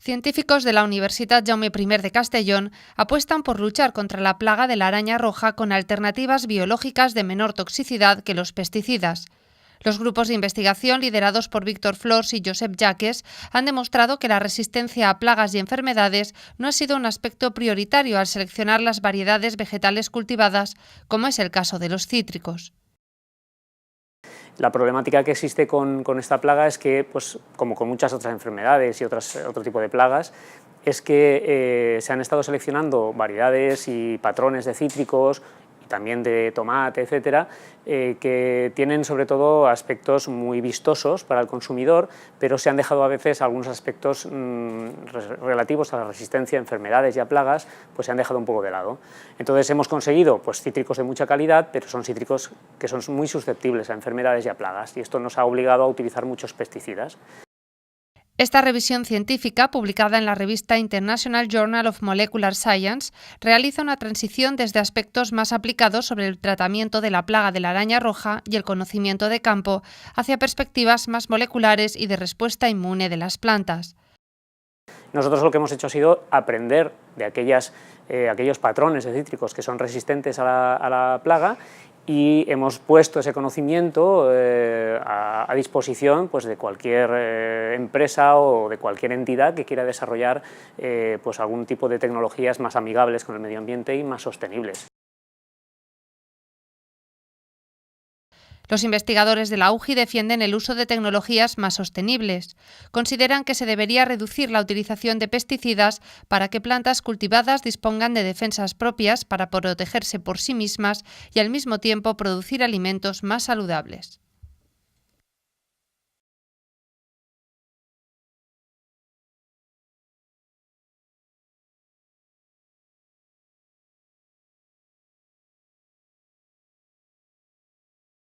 Científicos de la Universitat Jaume I de Castellón apuestan por luchar contra la plaga de la araña roja con alternativas biológicas de menor toxicidad que los pesticidas. Los grupos de investigación liderados por Víctor Flors y Josep Jaques han demostrado que la resistencia a plagas y enfermedades no ha sido un aspecto prioritario al seleccionar las variedades vegetales cultivadas, como es el caso de los cítricos. La problemática que existe con esta plaga es que, pues, como con muchas otras enfermedades y otro tipo de plagas, es que se han estado seleccionando variedades y patrones de cítricos y también de tomate, etcétera, que tienen sobre todo aspectos muy vistosos para el consumidor, pero se han dejado a veces algunos aspectos relativos a la resistencia a enfermedades y a plagas, pues se han dejado un poco de lado. Entonces hemos conseguido pues, cítricos de mucha calidad, pero son cítricos que son muy susceptibles a enfermedades y a plagas, y esto nos ha obligado a utilizar muchos pesticidas. Esta revisión científica, publicada en la revista International Journal of Molecular Science, realiza una transición desde aspectos más aplicados sobre el tratamiento de la plaga de la araña roja y el conocimiento de campo hacia perspectivas más moleculares y de respuesta inmune de las plantas. Nosotros lo que hemos hecho ha sido aprender de aquellos patrones de cítricos que son resistentes a la plaga, y hemos puesto ese conocimiento a disposición pues, de cualquier empresa o de cualquier entidad que quiera desarrollar pues, algún tipo de tecnologías más amigables con el medio ambiente y más sostenibles. Los investigadores de la UJI defienden el uso de tecnologías más sostenibles. Consideran que se debería reducir la utilización de pesticidas para que plantas cultivadas dispongan de defensas propias para protegerse por sí mismas y al mismo tiempo producir alimentos más saludables.